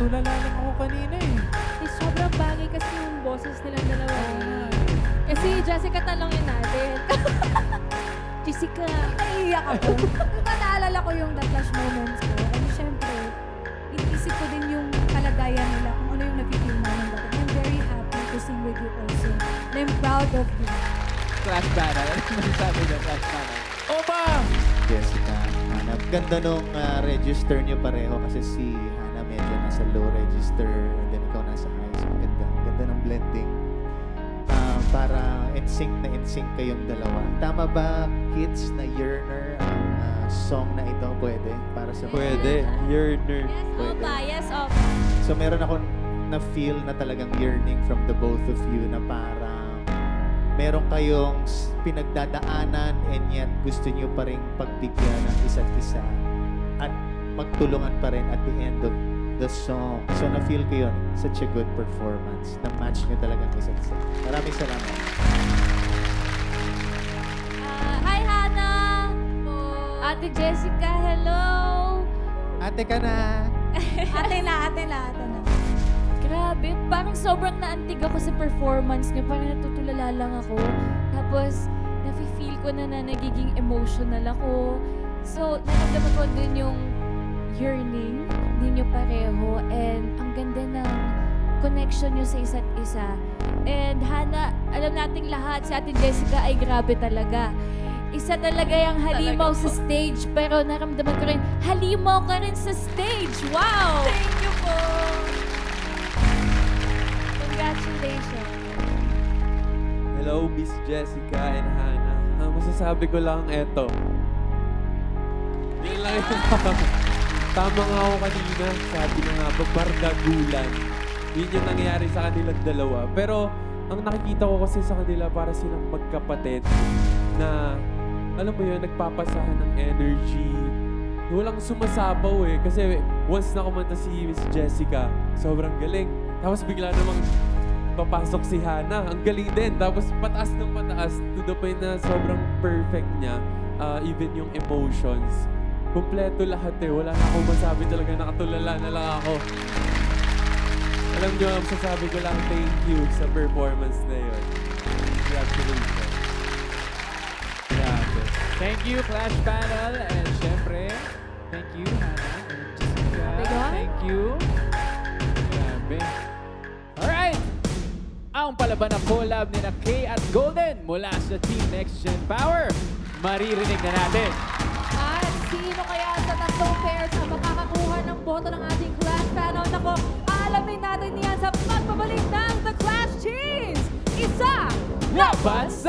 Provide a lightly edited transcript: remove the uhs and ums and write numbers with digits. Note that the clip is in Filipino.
natulala lang ako kanina eh. Eh, sobrang bagay kasi yung boses nilang dalawa. Kasi Jessica, talongin natin. Jessica. Naiiyak ako. Naalala ko yung The Flash moments ko. And syempre, iniisip ko din yung kalagayan nila kung ano yung nag-feel mo ng dati. I'm very happy to sing with you also. And I'm proud of you. Flash banner. Ano naman sabi niya, flash banner? Opa! Jessica, Hannah. Ganda nung register niyo pareho kasi si Hannah medyo nasa low register and then ikaw nasa high. So ganda. Ganda ng blending. Para in sync kayong dalawa. Tama ba, kids, na Yearner ang song na ito? Pwede? Para sa Pwede. Yearner. Yes, Pwede. Opa. Yes, Opa. So meron ako na-feel na talagang yearning from the both of you na parang meron kayong pinagdadaanan and yet gusto nyo pa rin pagbigyan ng isa't isa at magtulungan pa rin at the end of the song. So na-feel ko yun. Such a good performance. Na-match nyo talagang isa't isa. Maraming salamat. Hi, Hannah! Ate Jessica, hello! Ate ka na. Ate na. Grabe, parang sobrang naantig ako sa performance niyo. Parang natutulala lang ako. Tapos, nafe-feel ko na nagiging emotional ako. So, naramdaman ko din yung yearning ninyo pareho. And ang ganda ng connection nyo sa isa't isa. And Hannah, alam nating lahat, si Ate Jessica ay grabe talaga. Isa talaga yung halimaw sa stage, pero naramdaman ko rin, halimaw ka rin sa stage. Wow! Thank you po. Congratulations. Hello, Miss Jessica and Hannah. Ang masasabi ko lang eto. Yun lang yun. Tama nga ako kanina. Sabi na nga ba, bardagulan. Yun yung nangyayari sa kanilang dalawa. Pero ang nakikita ko kasi sa kanila para silang magkapatid na, alam mo yun, nagpapasahan ng energy. Walang sumasapaw eh. Kasi once na kumanta si Miss Jessica, sobrang galing. Tapos bigla namang papasok si Hannah. Ang galing din. Tapos pataas ng pataas to the point na sobrang perfect niya. Even yung emotions. Kompleto lahat eh. Wala na akong masabi talaga. Nakatulala na lang ako. Alam niyo, ang sasabi ko lang, thank you sa performance na yun. Congratulations. Grabe. Thank you, Flash Panel. And syempre, thank you, Hannah and Jessica. Grabe, God. Thank you. Grabe. Alright! Ang palaban na collab ni Kay at Golden mula sa Team Next Gen Power. Maririnig na natin. At sino kaya sa tatlong pairs ang makakakuha ng boto ng ating Clash Panel? Nako, alamin natin yan sa pagbabalik ng The Clash Teams! Isa! Labas